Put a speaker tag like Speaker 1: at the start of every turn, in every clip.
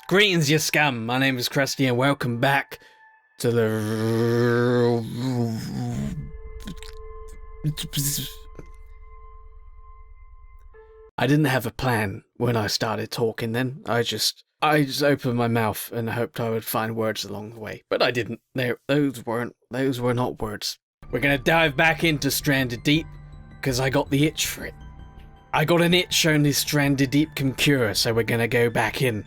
Speaker 1: Greetings, you scum. My name is Krusty, and welcome back to the... I didn't have a plan when I started talking then. I just opened my mouth and hoped I would find words along the way. But I didn't. Those were not words. We're gonna dive back into Stranded Deep, because I got the itch for it. I got an itch only Stranded Deep can cure, so we're gonna go back in.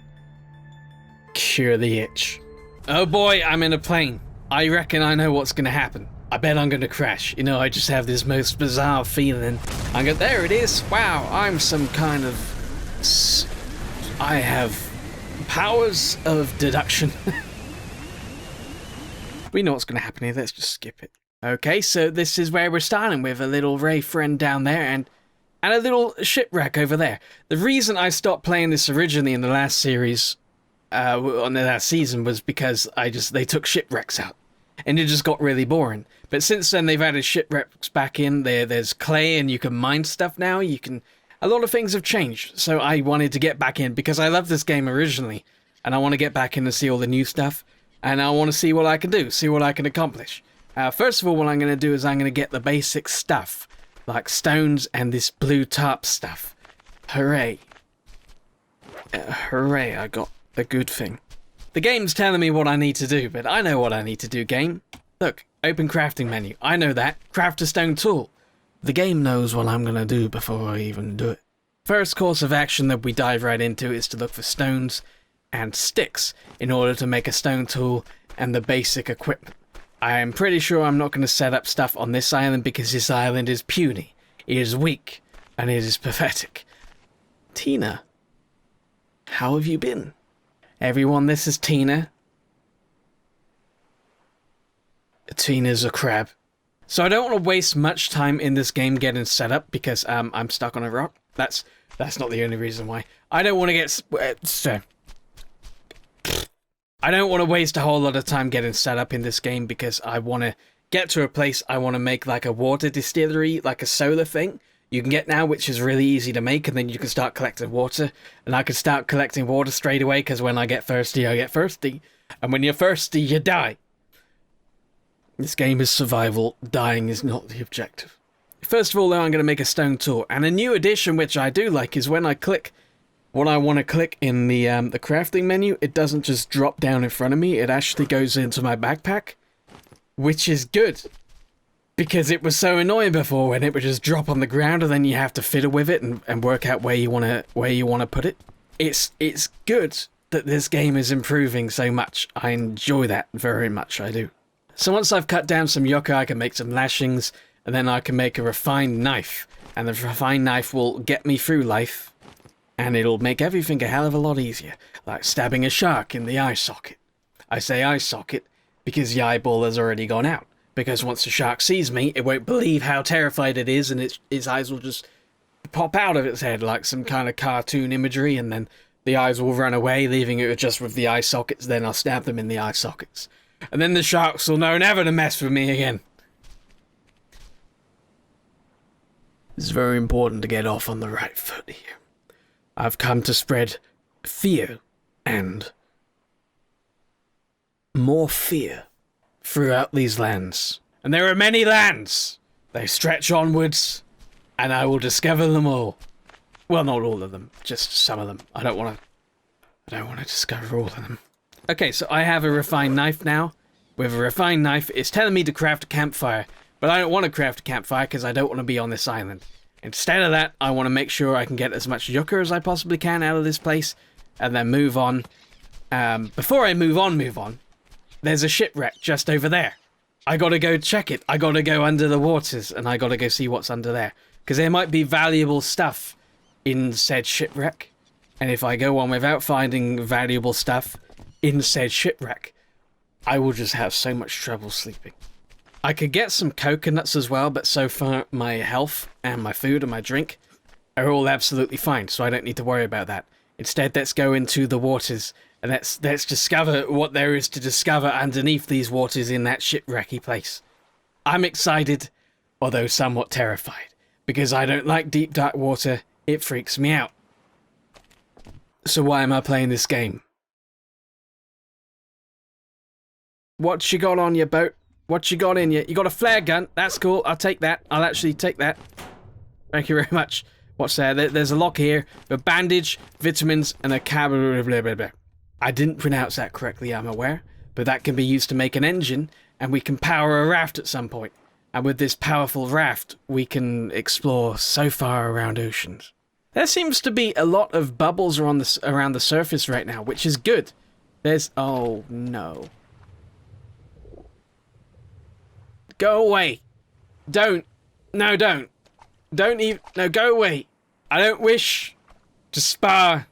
Speaker 1: Cure the itch. Oh boy, I'm in a plane. I reckon I know what's gonna happen. I bet I'm gonna crash. You know, I just have this most bizarre feeling. There it is. Wow, I'm some kind of... I have powers of deduction. We know what's gonna happen here. Let's just skip it. Okay, so this is where we're starting with a little Ray friend down there and a little shipwreck over there. The reason I stopped playing this originally in the last series, on the last season, was because they took shipwrecks out, and it just got really boring. But since then, they've added shipwrecks back in. There's clay, and you can mine stuff now. A lot of things have changed, so I wanted to get back in because I loved this game originally, and I want to get back in and see all the new stuff, and I want to see what I can do, see what I can accomplish. First of all, what I'm going to do is I'm going to get the basic stuff, like stones and this blue tarp stuff. Hooray. Hooray, I got a good thing. The game's telling me what I need to do, but I know what I need to do, game. Look, open crafting menu. I know that. Craft a stone tool. The game knows what I'm going to do before I even do it. First course of action that we dive right into is to look for stones and sticks in order to make a stone tool and the basic equipment. I am pretty sure I'm not going to set up stuff on this island because this island is puny, it is weak, and it is pathetic. Tina, how have you been? Everyone, this is Tina. Tina's a crab. So I don't want to waste much time in this game getting set up because I'm stuck on a rock. That's not the only reason why. I don't want to get... I don't want to waste a whole lot of time getting set up in this game because I want to get to a place. I want to make like a water distillery, like a solar thing you can get now, which is really easy to make, and then you can start collecting water. And I can start collecting water straight away because when I get thirsty, I get thirsty. And when you're thirsty, you die. This game is survival. Dying is not the objective. First of all, though, I'm going to make a stone tool. And a new addition, which I do like, is when I click what I want to click in the crafting menu, it doesn't just drop down in front of me. It actually goes into my backpack, which is good. Because it was so annoying before when it would just drop on the ground and then you have to fiddle with it and work out where you want to put it. It's good that this game is improving so much. I enjoy that very much, I do. So once I've cut down some yucca, I can make some lashings, and then I can make a refined knife. And the refined knife will get me through life, and it'll make everything a hell of a lot easier. Like stabbing a shark in the eye socket. I say eye socket because the eyeball has already gone out. Because once the shark sees me, it won't believe how terrified it is, and its eyes will just pop out of its head like some kind of cartoon imagery, and then the eyes will run away, leaving it just with the eye sockets. Then I'll stab them in the eye sockets. And then the sharks will know never to mess with me again. It's very important to get off on the right foot here. I've come to spread fear and more fear throughout these lands. And there are many lands. They stretch onwards, and I will discover them all. Well, not all of them, just some of them. I don't want to discover all of them. Okay, so I have a refined knife now. With a refined knife, it's telling me to craft a campfire, but I don't want to craft a campfire because I don't want to be on this island. Instead of that, I want to make sure I can get as much yucca as I possibly can out of this place, and then move on. Before I move on, there's a shipwreck just over there. I gotta go check it. I gotta go under the waters, and I gotta go see what's under there. Because there might be valuable stuff in said shipwreck, and if I go on without finding valuable stuff in said shipwreck, I will just have so much trouble sleeping. I could get some coconuts as well, but so far my health and my food and my drink are all absolutely fine, so I don't need to worry about that. Instead, let's go into the waters and let's discover what there is to discover underneath these waters in that shipwrecky place. I'm excited, although somewhat terrified, because I don't like deep dark water. It freaks me out. So why am I playing this game? What you got on your boat? What you got in you? You got a flare gun. That's cool. I'll take that. I'll actually take that. Thank you very much. What's there? There's a lock here. A bandage, vitamins, and a cab. Blah, blah, blah. I didn't pronounce that correctly, I'm aware. But that can be used to make an engine, and we can power a raft at some point. And with this powerful raft, we can explore so far around oceans. There seems to be a lot of bubbles around the surface right now, which is good. There's... oh, no. Go away. Don't. No, don't. Don't even... no, go away. I don't wish to spar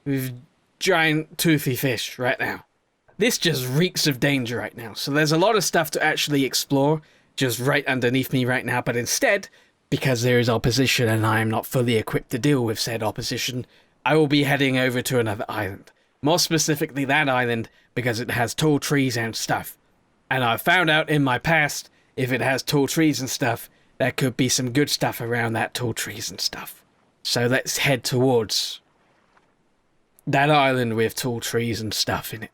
Speaker 1: with giant toothy fish right now. This just reeks of danger right now. So there's a lot of stuff to actually explore just right underneath me right now. But instead, because there is opposition and I am not fully equipped to deal with said opposition, I will be heading over to another island. More specifically that island because it has tall trees and stuff. And I found out in my past, if it has tall trees and stuff, there could be some good stuff around that tall trees and stuff. So let's head towards that island with tall trees and stuff in it.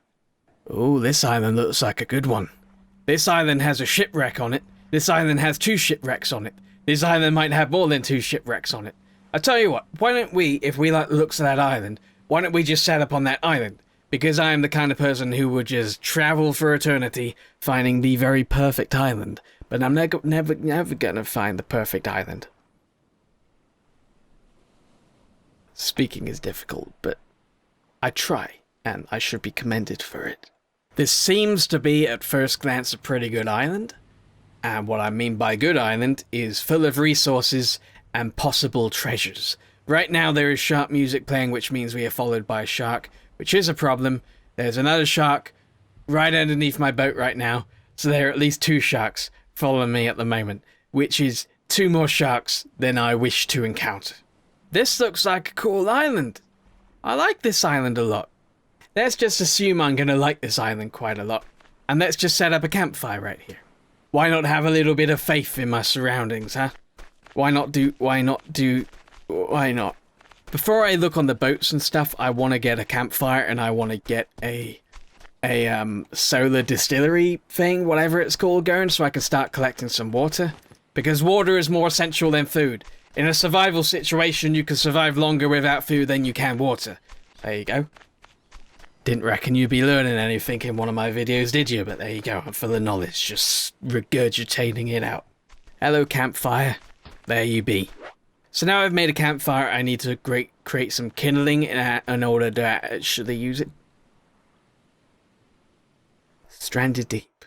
Speaker 1: Oh, this island looks like a good one. This island has a shipwreck on it. This island has 2 shipwrecks on it. This island might have more than 2 shipwrecks on it. I tell you what, why don't we, if we like the looks of that island, why don't we just set up on that island? Because I am the kind of person who would just travel for eternity, finding the very perfect island. But I'm never gonna find the perfect island. Speaking is difficult, but I try, and I should be commended for it. This seems to be, at first glance, a pretty good island. And what I mean by good island is full of resources and possible treasures. Right now there is shark music playing, which means we are followed by a shark, which is a problem. There's another shark right underneath my boat right now. So there are at least 2 sharks following me at the moment, which is 2 more sharks than I wish to encounter. This looks like a cool island. I like this island a lot. Let's just assume I'm going to like this island quite a lot. And let's just set up a campfire right here. Why not have a little bit of faith in my surroundings, huh? Why not? Before I look on the boats and stuff, I want to get a campfire and I want to get a solar distillery thing, whatever it's called, going so I can start collecting some water. Because water is more essential than food. In a survival situation, you can survive longer without food than you can water. There you go. Didn't reckon you'd be learning anything in one of my videos, did you? But there you go, I'm full of knowledge, just regurgitating it out. Hello, campfire. There you be. So now I've made a campfire, I need to create some kindling in order to actually use it. Stranded Deep.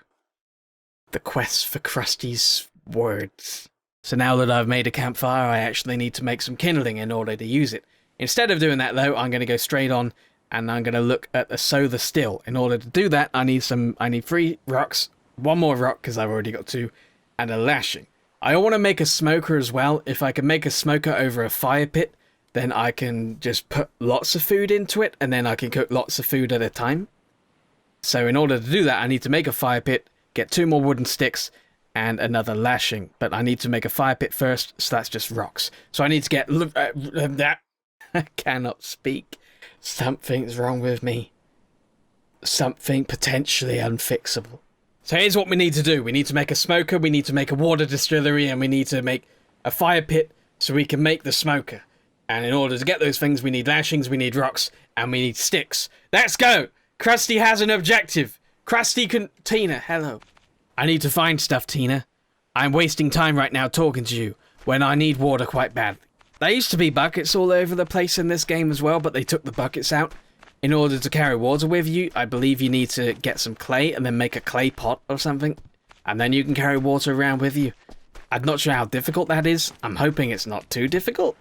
Speaker 1: The quest for Krusty's words. So now that I've made a campfire, I actually need to make some kindling in order to use it. Instead of doing that though, I'm going to go straight on and I'm going to look at the solar still. In order to do that, I need 3 rocks, 1 more rock because I've already got 2, and a lashing. I want to make a smoker as well. If I can make a smoker over a fire pit, then I can just put lots of food into it, and then I can cook lots of food at a time. So in order to do that, I need to make a fire pit, get 2 more wooden sticks, and another lashing. But I need to make a fire pit first, so that's just rocks. So I need to get that. I cannot speak. Something's wrong with me. Something potentially unfixable. So here's what we need to do. We need to make a smoker, we need to make a water distillery, and we need to make a fire pit so we can make the smoker. And in order to get those things, we need lashings, we need rocks, and we need sticks. Let's go! Krusty has an objective. Krusty can... Tina, hello. I need to find stuff, Tina. I'm wasting time right now talking to you when I need water quite badly. There used to be buckets all over the place in this game as well, but they took the buckets out. In order to carry water with you, I believe you need to get some clay and then make a clay pot or something. And then you can carry water around with you. I'm not sure how difficult that is. I'm hoping it's not too difficult.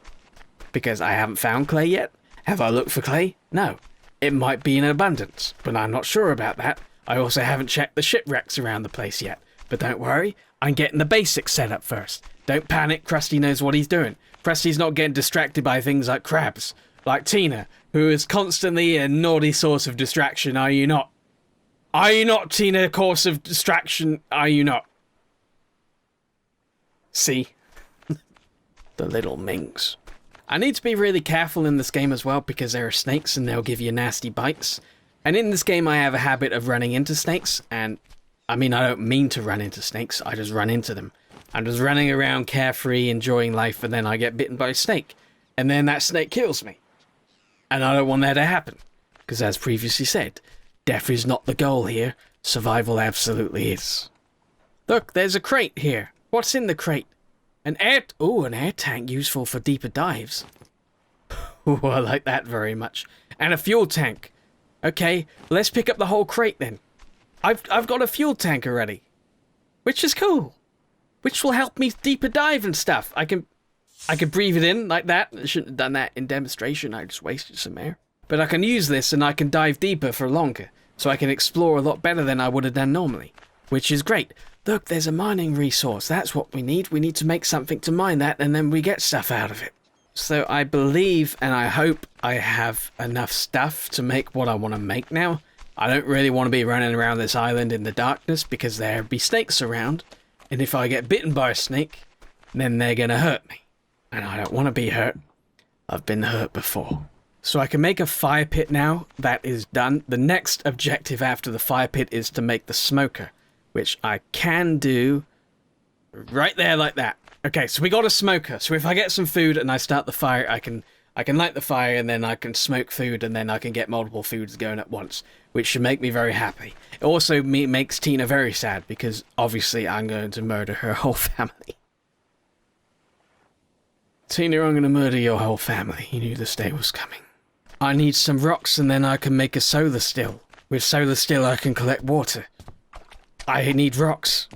Speaker 1: Because I haven't found clay yet. Have I looked for clay? No. It might be in abundance, but I'm not sure about that. I also haven't checked the shipwrecks around the place yet. But don't worry, I'm getting the basics set up first. Don't panic, Krusty knows what he's doing. Krusty's not getting distracted by things like crabs. Like Tina, who is constantly a naughty source of distraction, are you not? Are you not, Tina, a cause of distraction? Are you not? See? The little minx. I need to be really careful in this game as well because there are snakes and they'll give you nasty bites. And in this game, I have a habit of running into snakes, and I mean, I don't mean to run into snakes, I just run into them. I'm just running around carefree, enjoying life, and then I get bitten by a snake. And then that snake kills me. And I don't want that to happen. Because as previously said, death is not the goal here. Survival absolutely is. Look, there's a crate here. What's in the crate? An air tank useful for deeper dives. Ooh, I like that very much. And a fuel tank. Okay, let's pick up the whole crate then. I've got a fuel tank already. Which is cool. Which will help me deeper dive and stuff. I can breathe it in like that. I shouldn't have done that in demonstration. I just wasted some air. But I can use this and I can dive deeper for longer. So I can explore a lot better than I would have done normally. Which is great. Look, there's a mining resource. That's what we need. We need to make something to mine that and then we get stuff out of it. So I believe and I hope I have enough stuff to make what I want to make now. I don't really want to be running around this island in the darkness because there be snakes around. And if I get bitten by a snake, then they're going to hurt me. And I don't want to be hurt. I've been hurt before. So I can make a fire pit now. That is done. The next objective after the fire pit is to make the smoker, which I can do right there like that. Okay, so we got a smoker. So if I get some food and I start the fire, I can light the fire and then I can smoke food and then I can get multiple foods going at once, which should make me very happy. It also makes Tina very sad because obviously I'm going to murder her whole family. Tina, I'm going to murder your whole family. You knew this day was coming. I need some rocks and then I can make a solar still. With solar still I can collect water. I need rocks.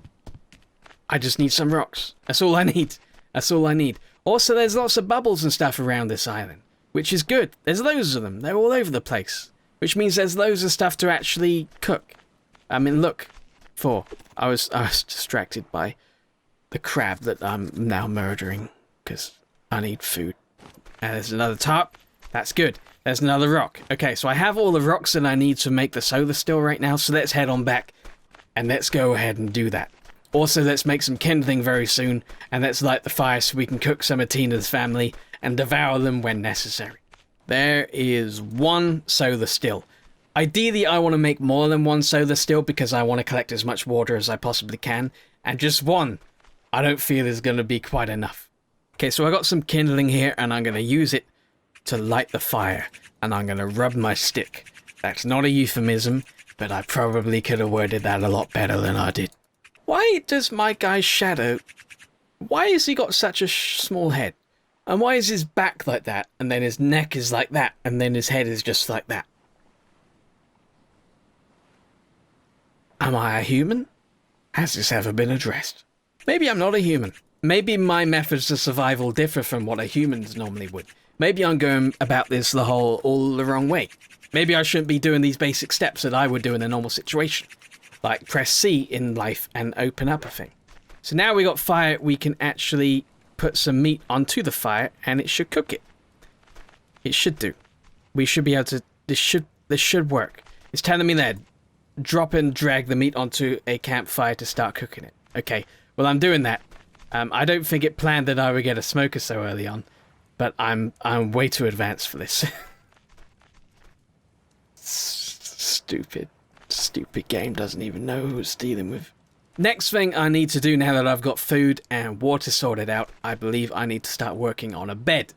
Speaker 1: I just need some rocks. That's all I need. That's all I need. Also, there's lots of bubbles and stuff around this island, which is good. There's loads of them. They're all over the place, which means there's loads of stuff to actually cook. I mean, look for. I was distracted by the crab that I'm now murdering because I need food. And there's another tarp. That's good. There's another rock. Okay, so I have all the rocks that I need to make the solar still right now, so let's head on back and let's go ahead and do that. Also, let's make some kindling very soon, and let's light the fire so we can cook some of Tina's family and devour them when necessary. There is one solar still. Ideally, I want to make more than one solar still because I want to collect as much water as I possibly can, and just one, I don't feel is going to be quite enough. Okay, so I got some kindling here, and I'm going to use it to light the fire, and I'm going to rub my stick. That's not a euphemism, but I probably could have worded that a lot better than I did. Why does my guy's shadow... Why has he got such a small head? And why is his back like that? And then his neck is like that. And then his head is just like that. Am I a human? Has this ever been addressed? Maybe I'm not a human. Maybe my methods of survival differ from what a human's normally would. Maybe I'm going about this all the wrong way. Maybe I shouldn't be doing these basic steps that I would do in a normal situation. Like press C in life and open up a thing. So now we got fire, we can actually put some meat onto the fire and it should cook it. It should do. We should be able to, this should work. It's telling me there, drop and drag the meat onto a campfire to start cooking it. Okay, well I'm doing that. I don't think it planned that I would get a smoker so early on, but I'm way too advanced for this. Stupid game doesn't even know who it's dealing with. Next thing I need to do now that I've got food and water sorted out, I believe I need to start working on a bed.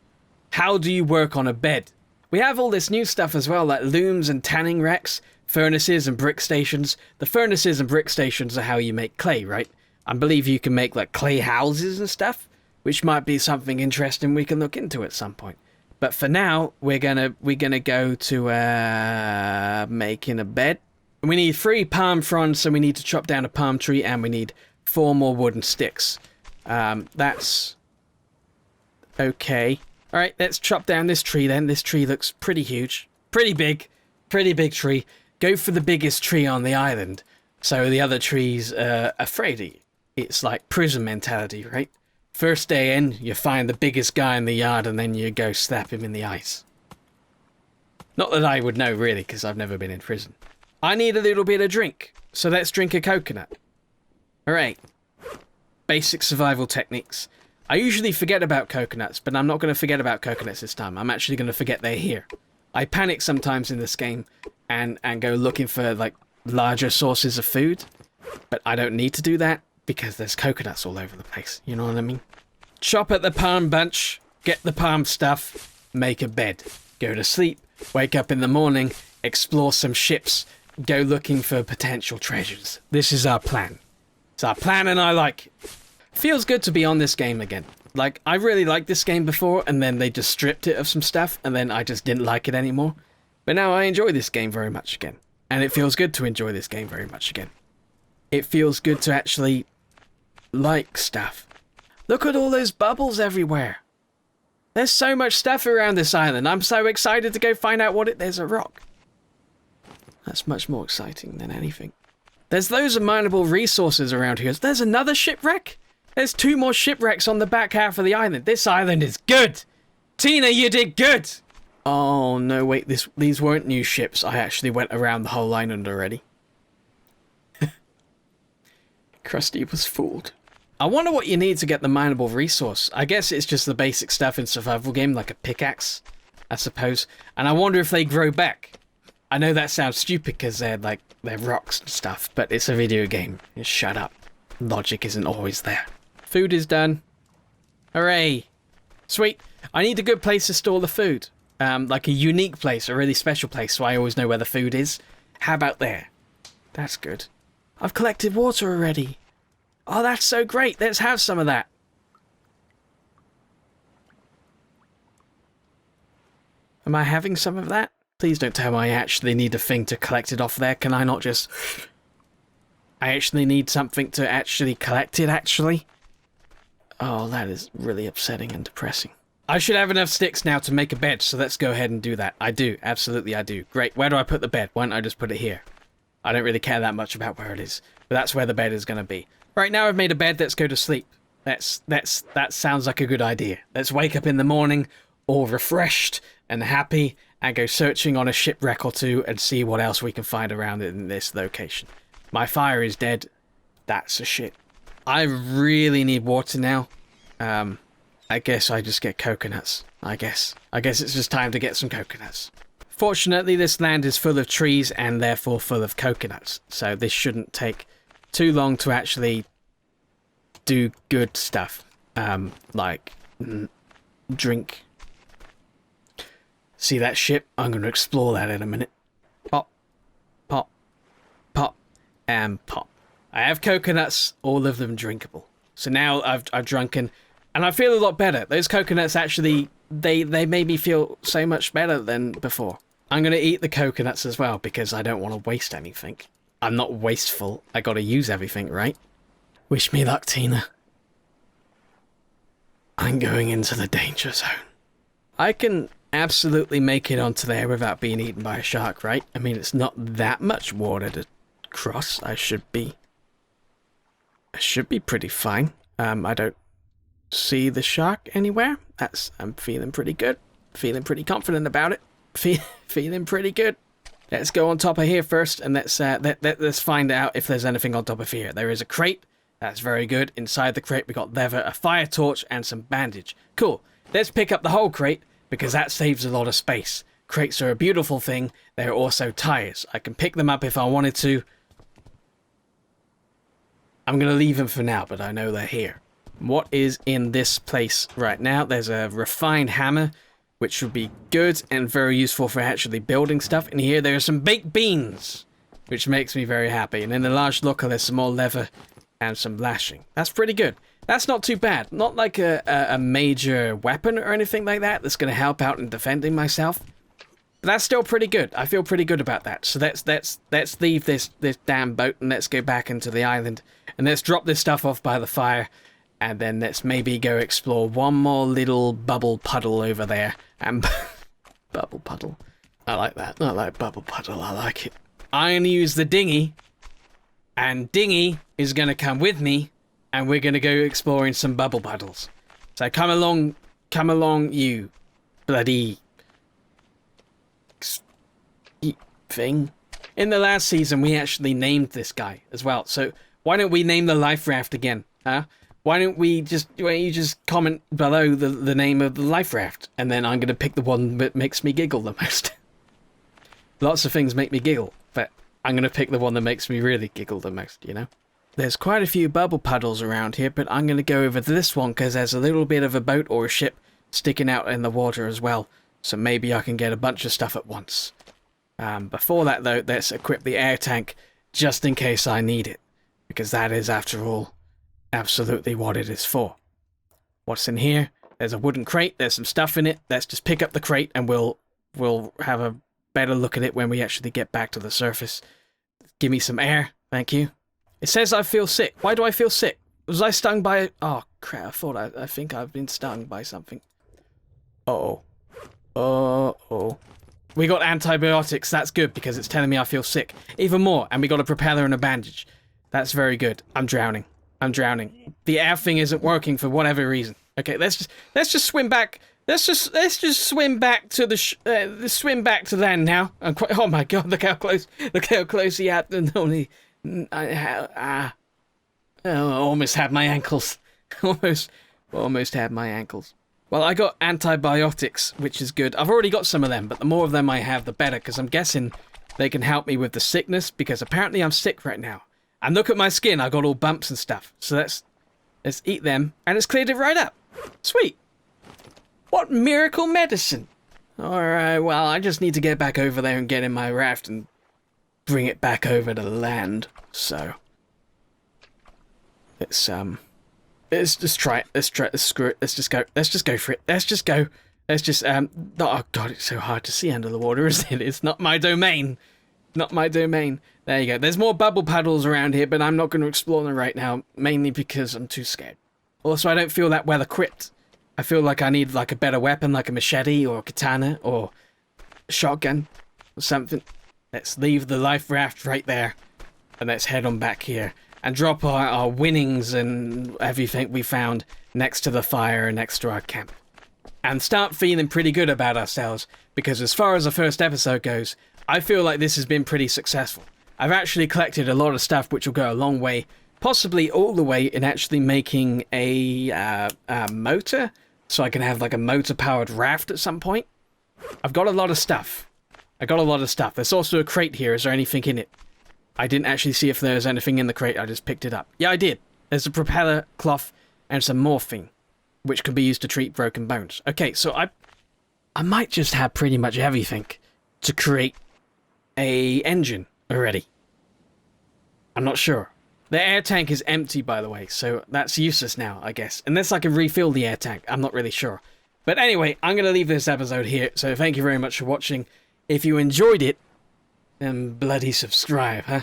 Speaker 1: How do you work on a bed? We have all this new stuff as well, like looms and tanning racks, furnaces and brick stations. The furnaces and brick stations are how you make clay, right? I believe you can make like clay houses and stuff, which might be something interesting we can look into at some point. But for now, we're gonna go to making a bed. We need 3 palm fronds, so we need to chop down a palm tree, and we need 4 more wooden sticks. That's okay. All right, let's chop down this tree then. This tree looks pretty huge, pretty big tree. Go for the biggest tree on the island, so the other trees are afraid of you. It's like prison mentality, right? First day in, you find the biggest guy in the yard, and then you go slap him in the ice. Not that I would know, really, because I've never been in prison. I need a little bit of drink, so let's drink a coconut. Alright. Basic survival techniques. I usually forget about coconuts, but I'm not going to forget about coconuts this time. I'm actually going to forget they're here. I panic sometimes in this game, and go looking for like larger sources of food. But I don't need to do that because there's coconuts all over the place. You know what I mean? Chop at the palm bunch, get the palm stuff, make a bed, go to sleep, wake up in the morning, explore some ships, go looking for potential treasures. This is our plan. It's our plan and I like it. Feels good to be on this game again. Like, I really liked this game before, and then they just stripped it of some stuff, and then I just didn't like it anymore. But now I enjoy this game very much again. And it feels good to enjoy this game very much again. It feels good to actually like stuff. Look at all those bubbles everywhere. There's so much stuff around this island. I'm so excited to go find out what it... There's a rock. That's much more exciting than anything. There's loads of mineable resources around here. There's another shipwreck. There's 2 more shipwrecks on the back half of the island. This island is good. Tina, you did good. Oh, no, wait. These weren't new ships. I actually went around the whole island already. Krusty was fooled. I wonder what you need to get the mineable resource. I guess it's just the basic stuff in survival game, like a pickaxe, I suppose. And I wonder if they grow back. I know that sounds stupid because they're rocks and stuff, but it's a video game. Just shut up. Logic isn't always there. Food is done. Hooray. Sweet. I need a good place to store the food. Like a unique place, a really special place, so I always know where the food is. How about there? That's good. I've collected water already. Oh, that's so great. Let's have some of that. Am I having some of that? Please don't tell me I actually need a thing to collect it off there. Can I not just... I actually need something to actually collect it, actually? Oh, that is really upsetting and depressing. I should have enough sticks now to make a bed, so let's go ahead and do that. I do. Absolutely, I do. Great. Where do I put the bed? Why don't I just put it here? I don't really care that much about where it is, but that's where the bed is going to be. Right now I've made a bed. Let's go to sleep. That sounds like a good idea. Let's wake up in the morning all refreshed and happy and go searching on a shipwreck or 2 and see what else we can find around in this location. My fire is dead. That's a shit. I really need water now. I guess I just get coconuts. I guess it's just time to get some coconuts. Fortunately, this land is full of trees and therefore full of coconuts. So this shouldn't take too long to actually do good stuff. Like drink. See that ship? I'm going to explore that in a minute. Pop, pop, pop, and pop. I have coconuts, all of them drinkable. So now I've drunken, and I feel a lot better. Those coconuts actually, they made me feel so much better than before. I'm going to eat the coconuts as well, because I don't want to waste anything. I'm not wasteful. I got to use everything, right? Wish me luck, Tina. I'm going into the danger zone. I can absolutely make it onto there without being eaten by a shark, right? I mean, it's not that much water to cross. I should be pretty fine. I don't see the shark anywhere. I'm feeling pretty good. Feeling pretty confident about it. Feeling pretty good. Let's go on top of here first, and let's find out if there's anything on top of here. There is a crate. That's very good. Inside the crate, we got leather, a fire torch, and some bandage. Cool. Let's pick up the whole crate, because that saves a lot of space. Crates are a beautiful thing. They're also tires. I can pick them up if I wanted to. I'm going to leave them for now, but I know they're here. What is in this place right now? There's a refined hammer, which would be good and very useful for actually building stuff. In here, there are some baked beans, which makes me very happy. And in the large locker, there's some more leather and some lashing. That's pretty good. That's not too bad. Not like a major weapon or anything like that that's going to help out in defending myself. But that's still pretty good. I feel pretty good about that. So let's leave this damn boat and let's go back into the island. And let's drop this stuff off by the fire. And then let's maybe go explore one more little bubble puddle over there. And bubble puddle. I like that. I like bubble puddle. I like it. I'm going to use the dinghy. And dinghy is going to come with me. And we're going to go exploring some bubble puddles. So come along, you bloody thing. In the last season, we actually named this guy as well. So why don't we name the life raft again, huh? Why don't you just comment below the name of the life raft, and then I'm going to pick the one that makes me giggle the most. Lots of things make me giggle, but I'm going to pick the one that makes me really giggle the most, you know? There's quite a few bubble puddles around here, but I'm going to go over to this one because there's a little bit of a boat or a ship sticking out in the water as well. So maybe I can get a bunch of stuff at once. Before that, though, let's equip the air tank just in case I need it. Because that is, after all, absolutely what it is for. What's in here? There's a wooden crate. There's some stuff in it. Let's just pick up the crate and we'll have a better look at it when we actually get back to the surface. Give me some air. Thank you. It says I feel sick. Why do I feel sick? Was I stung by... Oh, crap. I think I've been stung by something. Uh-oh. Uh-oh. We got antibiotics. That's good because it's telling me I feel sick. Even more. And we got a propeller and a bandage. That's very good. I'm drowning. I'm drowning. The air thing isn't working for whatever reason. Okay, let's just swim back. Let's just swim back to swim back to land now. Oh my god! Look how close he had. I almost had my ankles. almost had my ankles. Well, I got antibiotics, which is good. I've already got some of them, but the more of them I have, the better, because I'm guessing they can help me with the sickness, because apparently I'm sick right now. And look at my skin, I got all bumps and stuff. So let's eat them, and it's cleared it right up. Sweet. What miracle medicine. Alright, well, I just need to get back over there and get in my raft and bring it back over to land. So let's just try it. Let's screw it. Let's just go for it. Oh god, it's so hard to see under the water, isn't it? It's not my domain. Not my domain. There you go. There's more bubble paddles around here, but I'm not going to explore them right now, mainly because I'm too scared. Also, I don't feel that well equipped. I feel like I need like a better weapon, like a machete or a katana or a shotgun or something. Let's leave the life raft right there, and let's head on back here and drop our winnings and everything we found next to the fire and next to our camp. And start feeling pretty good about ourselves, because as far as the first episode goes, I feel like this has been pretty successful. I've actually collected a lot of stuff which will go a long way, possibly all the way in actually making a motor, so I can have like a motor-powered raft at some point. I've got a lot of stuff. There's also a crate here. Is there anything in it? I didn't actually see if there was anything in the crate. I just picked it up. Yeah, I did. There's a propeller, cloth, and some morphine, which can be used to treat broken bones. Okay, so I might just have pretty much everything to create a engine already. I'm not sure. The air tank is empty, by the way, so that's useless now, I guess. Unless I can refill the air tank, I'm not really sure. But anyway, I'm going to leave this episode here, so thank you very much for watching. If you enjoyed it, then bloody subscribe, huh?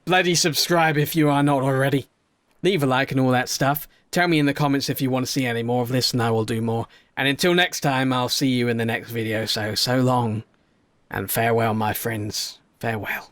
Speaker 1: Bloody subscribe if you are not already. Leave a like and all that stuff. Tell me in the comments if you want to see any more of this, and I will do more. And until next time, I'll see you in the next video, so long. And farewell, my friends. Farewell.